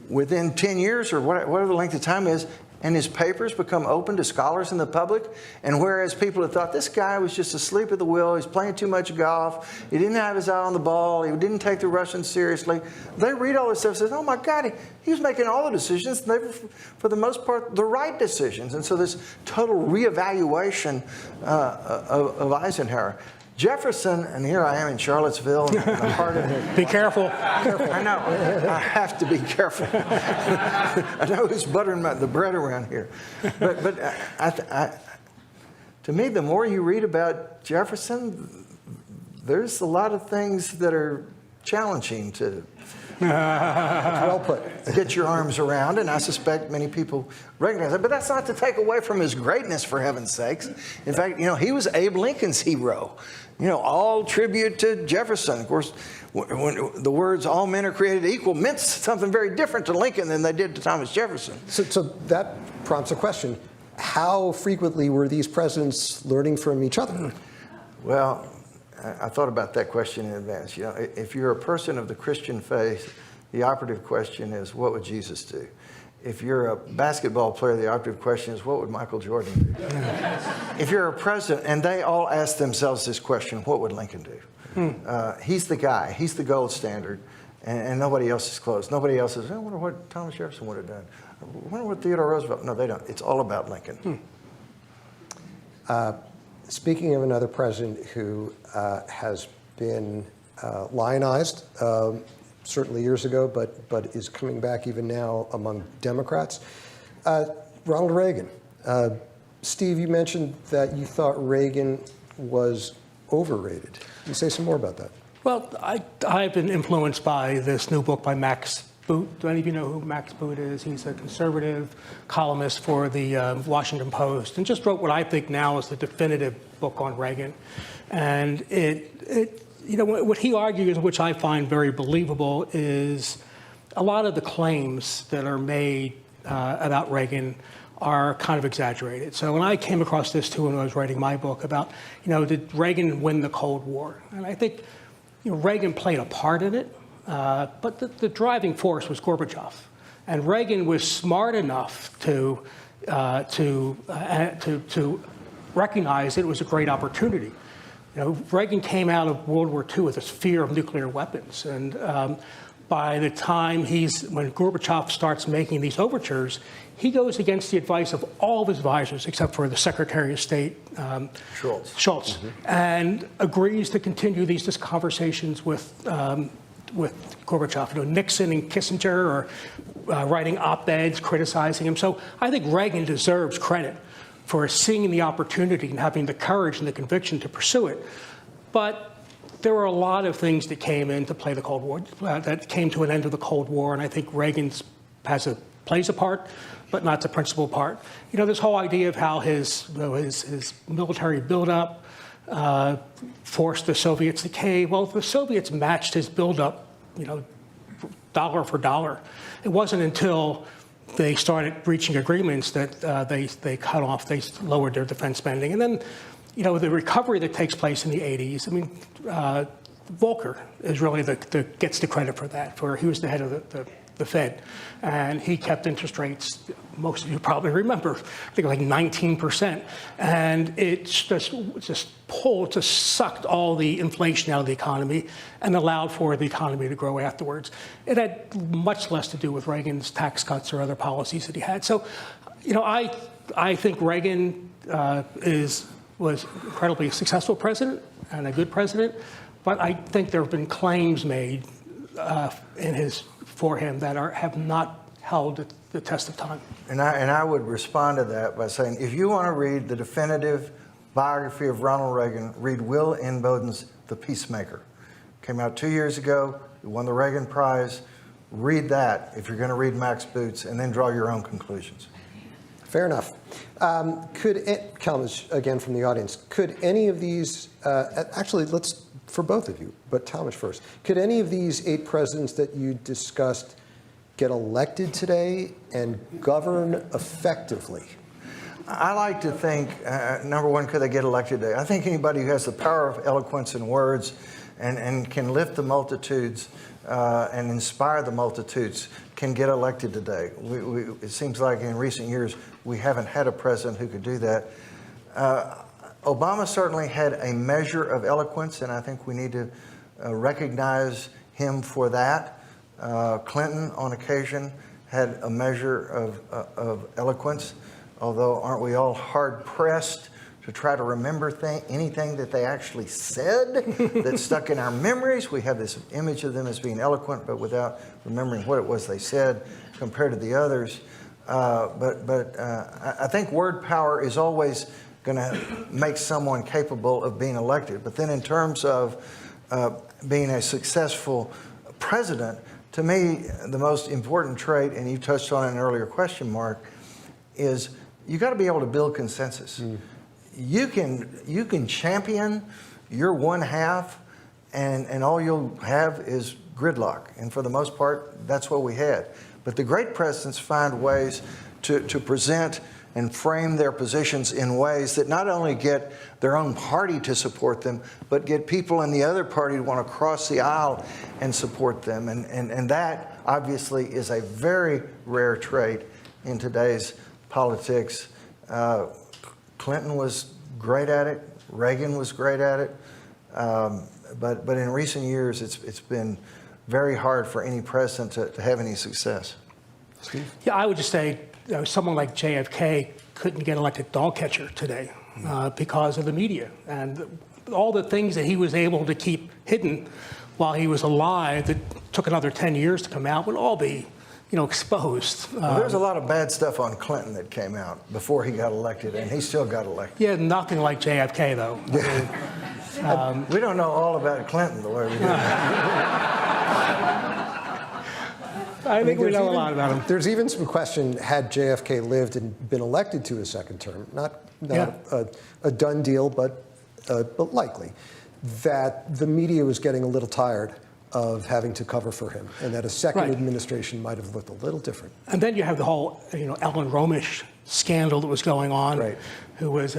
within 10 years or whatever the length of time is, and his papers become open to scholars and the public, and whereas people had thought this guy was just asleep at the wheel, he's playing too much golf, he didn't have his eye on the ball, he didn't take the Russians seriously, they read all this stuff and say, oh my God, he was making all the decisions, and they were, for the most part, the right decisions. And so this total reevaluation of Eisenhower. Jefferson, and here I am in Charlottesville, in the heart of it. Be careful. I know. I have to be careful. I know who's buttering the bread around here. But to me, the more you read about Jefferson, there's a lot of things that are challenging to Well put. get your arms around, and I suspect many people recognize that. But that's not to take away from his greatness, for heaven's sakes. In fact, he was Abe Lincoln's hero. All tribute to Jefferson. Of course, when the words "all men are created equal" meant something very different to Lincoln than they did to Thomas Jefferson. So that prompts a question. How frequently were these presidents learning from each other? Well, I thought about that question in advance. If you're a person of the Christian faith, the operative question is, what would Jesus do? If you're a basketball player, the objective question is, what would Michael Jordan do? If you're a president, and they all ask themselves this question, what would Lincoln do? He's the guy. He's the gold standard, and nobody else is close. Nobody else is, I wonder what Thomas Jefferson would have done. I wonder what Theodore Roosevelt. No, they don't. It's all about Lincoln. Speaking of another president who has been lionized, certainly years ago, but is coming back even now among Democrats, Ronald Reagan. Steve, you mentioned that you thought Reagan was overrated. Can you say some more about that? Well, I've been influenced by this new book by Max Boot. Do any of you know who Max Boot is? He's a conservative columnist for the Washington Post, and just wrote what I think now is the definitive book on Reagan. And what he argues, which I find very believable, is a lot of the claims that are made about Reagan are kind of exaggerated. So when I came across this too when I was writing my book about, did Reagan win the Cold War? And I think Reagan played a part in it, but the driving force was Gorbachev. And Reagan was smart enough to recognize it was a great opportunity. Reagan came out of World War II with this fear of nuclear weapons. And by the time when Gorbachev starts making these overtures, he goes against the advice of all of his advisors, except for the Secretary of State, Schultz, and agrees to continue these conversations with Gorbachev. Nixon and Kissinger are writing op-eds criticizing him. So I think Reagan deserves credit for seeing the opportunity and having the courage and the conviction to pursue it. But there were a lot of things that came into play the Cold War, that came to an end of the Cold War, and I think Reagan plays a part, but not the principal part. This whole idea of how his military buildup forced the Soviets to cave. Well, the Soviets matched his buildup, dollar for dollar. It wasn't until they started reaching agreements that they lowered their defense spending. And then, the recovery that takes place in the 80s, Volcker is really gets the credit for that, he was the head of the Fed. And he kept interest rates, most of you probably remember, I think like 19%. And it just sucked all the inflation out of the economy and allowed for the economy to grow afterwards. It had much less to do with Reagan's tax cuts or other policies that he had. So, I think Reagan was an incredibly successful president and a good president, but I think there have been claims made for him that have not held the test of time. And I would respond to that by saying, if you want to read the definitive biography of Ronald Reagan, read Will N. Bowden's The Peacemaker. Came out 2 years ago. He won the Reagan Prize. Read that if you're going to read Max Boot's, and then draw your own conclusions. Fair enough. Talmage, again from the audience, could any of these, actually for both of you, but Talmage first, could any of these 8 presidents that you discussed get elected today and govern effectively? I like to think, number one, could they get elected today? I think anybody who has the power of eloquence and words and can lift the multitudes and inspire the multitudes can get elected today. It seems like in recent years we haven't had a president who could do that. Obama certainly had a measure of eloquence, and I think we need to recognize him for that. Clinton, on occasion, had a measure of eloquence, although aren't we all hard-pressed to try to remember anything that they actually said that stuck in our memories? We have this image of them as being eloquent, but without remembering what it was they said compared to the others. But I think word power is always going to make someone capable of being elected. But then in terms of being a successful president, to me, the most important trait, and you touched on it in an earlier question, Mark, is you got to be able to build consensus. You can champion your one half, and all you'll have is gridlock. And for the most part, that's what we had. But the great presidents find ways to present and frame their positions in ways that not only get their own party to support them, but get people in the other party to want to cross the aisle and support them. And that, obviously, is a very rare trait in today's politics. Clinton was great at it. Reagan was great at it. But in recent years, it's been very hard for any president to have any success. Steve? Yeah, I would just say someone like JFK couldn't get elected dog catcher today because of the media and all the things that he was able to keep hidden while he was alive that took another 10 years to come out would all be, exposed. Well, there's a lot of bad stuff on Clinton that came out before he got elected, and he still got elected. Yeah, nothing like JFK, though. We don't know all about Clinton the way we do. I think we know a lot about him. There's even some question, had JFK lived and been elected to a second term, not a done deal, but likely, that the media was getting a little tired of having to cover for him, and that a second administration might have looked a little different. And then you have the whole, Ellen Romish scandal that was going on, who was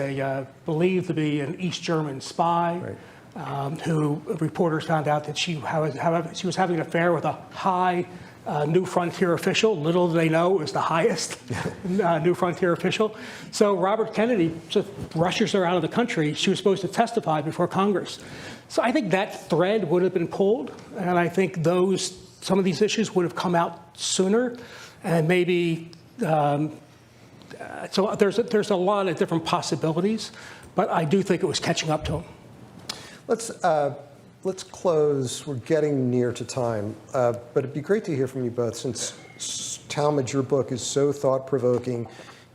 believed to be an East German spy, who reporters found out that she was having an affair with a high New Frontier official. Little do they know it was the highest New Frontier official. So Robert Kennedy just rushes her out of the country. She was supposed to testify before Congress. So I think that thread would have been pulled, and I think some of these issues would have come out sooner, and maybe so there's a lot of different possibilities, but I do think it was catching up to him. Let's close. We're getting near to time, but it'd be great to hear from you both, since Talmage, your book is so thought-provoking,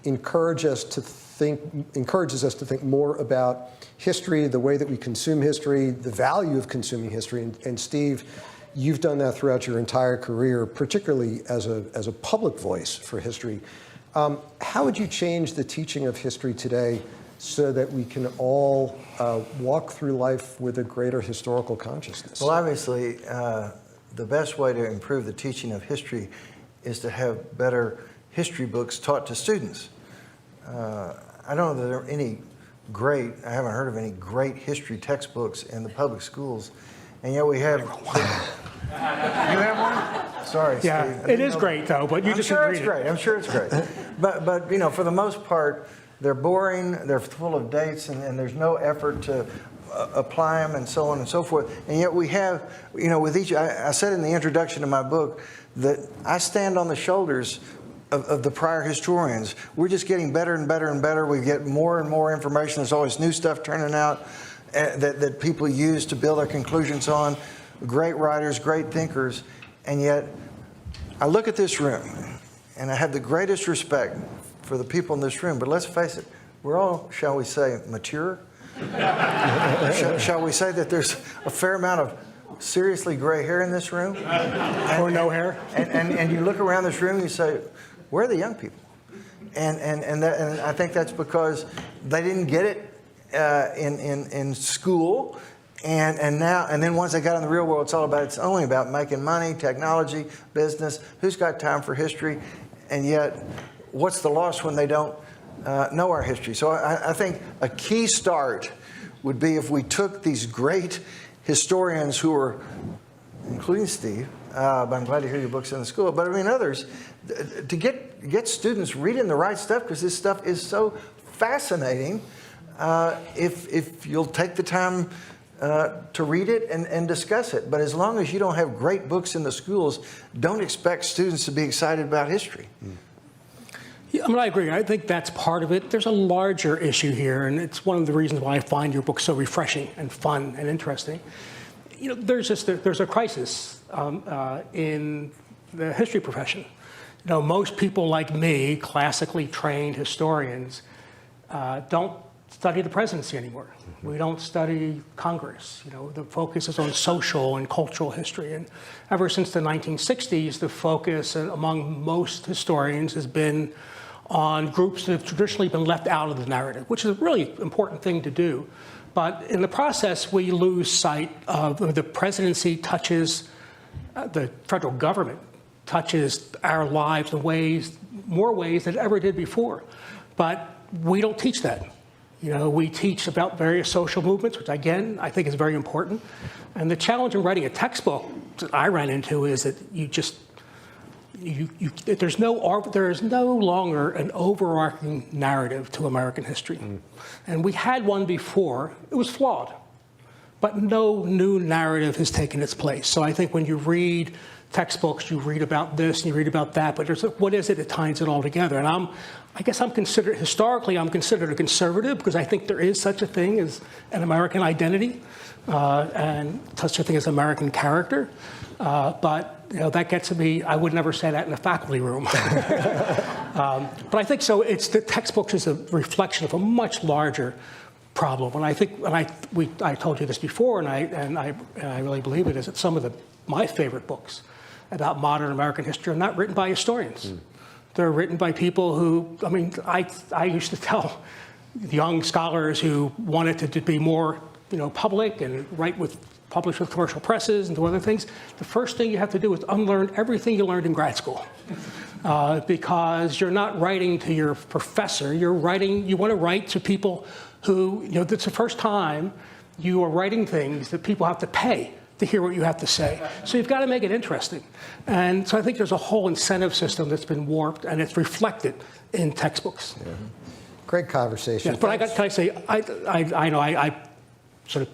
encourages us to think more about history, the way that we consume history, the value of consuming history. And Steve, you've done that throughout your entire career, particularly as a public voice for history. How would you change the teaching of history today so that we can all walk through life with a greater historical consciousness? Well, obviously, the best way to improve the teaching of history is to have better history books taught to students. I don't know that there are I haven't heard of any great history textbooks in the public schools, and yet we have. You have one? Sorry, yeah, Steve. it is great though, but you just didn't read it. I'm sure it's great. But for the most part, they're boring. They're full of dates, and there's no effort to apply them, and so on and so forth. And yet we have, with each. I said in the introduction to my book that I stand on the shoulders of the prior historians. We're just getting better and better and better. We get more and more information. There's always new stuff turning out that people use to build their conclusions on. Great writers, great thinkers, and yet I look at this room and I have the greatest respect for the people in this room, but let's face it, we're all, shall we say, mature? Shall we say that there's a fair amount of seriously gray hair in this room? Or no hair. And you look around this room and you say, where are the young people? And I think that's because they didn't get it in school, and then once they got in the real world, it's only about making money, technology, business. Who's got time for history? And yet, what's the loss when they don't know our history? So I think a key start would be if we took these great historians who are, including Steve, but I'm glad to hear your book's in the school, but I mean others, to get students reading the right stuff, because this stuff is so fascinating. If you'll take the time to read it and discuss it. But as long as you don't have great books in the schools, don't expect students to be excited about history. Yeah, I agree. I think that's part of it. There's a larger issue here, and it's one of the reasons why I find your book so refreshing and fun and interesting. There's a crisis in the history profession. Most people like me, classically trained historians, don't study the presidency anymore. We don't study Congress. The focus is on social and cultural history. And ever since the 1960s, the focus among most historians has been on groups that have traditionally been left out of the narrative, which is a really important thing to do. But in the process, we lose sight of the presidency touches, the federal government touches our lives in more ways than it ever did before. But we don't teach that. We teach about various social movements, which again, I think is very important. And the challenge in writing a textbook that I ran into is that there is no longer an overarching narrative to American history. And we had one before. It was flawed. But no new narrative has taken its place. So I think when you read textbooks, you read about this and you read about that, but what is it that ties it all together? And I guess historically, I'm considered a conservative because I think there is such a thing as an American identity and such a thing as American character. But that gets to me, I would never say that in a faculty room. But I think so. It's the textbooks is a reflection of a much larger problem. And I think, I told you this before, and I really believe it, is that some of my favorite books about modern American history are not written by historians. They're written by people who, I used to tell young scholars who wanted to be more, public and publish with commercial presses and do other things. The first thing you have to do is unlearn everything you learned in grad school. Because you're not writing to your professor, you want to write to people who, it's the first time you are writing things that people have to pay to hear what you have to say. So you've got to make it interesting. And so I think there's a whole incentive system that's been warped, and it's reflected in textbooks. Yeah. Great conversation. Yes, but can I say, I know I sort of,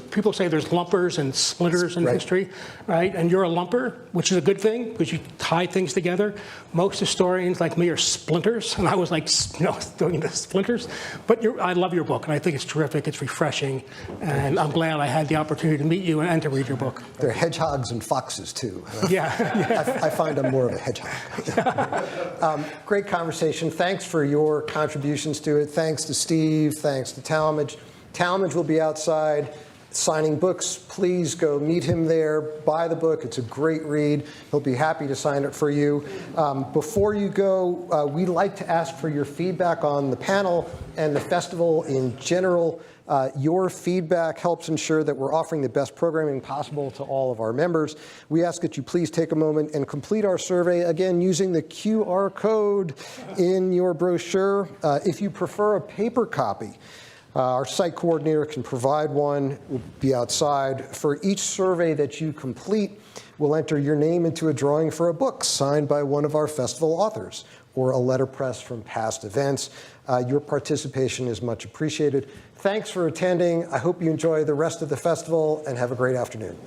people say there's lumpers and splinters in history, right? And you're a lumper, which is a good thing because you tie things together. Most historians like me are splinters, and I was like, doing the splinters. But I love your book, and I think it's terrific. It's refreshing, and I'm glad I had the opportunity to meet you and to read your book. They're hedgehogs and foxes too. Yeah. I find I'm more of a hedgehog. Great conversation. Thanks for your contributions to it. Thanks to Steve. Thanks to Talmage. Talmage will be outside signing books. Please go meet him there. Buy the book. It's a great read. He'll be happy to sign it for you. Before you go, we'd like to ask for your feedback on the panel and the festival in general. Your feedback helps ensure that we're offering the best programming possible to all of our members. We ask that you please take a moment and complete our survey, again, using the QR code in your brochure. If you prefer a paper copy, our site coordinator can provide one. We'll be outside. For each survey that you complete, we'll enter your name into a drawing for a book signed by one of our festival authors or a letterpress from past events. Your participation is much appreciated. Thanks for attending. I hope you enjoy the rest of the festival and have a great afternoon.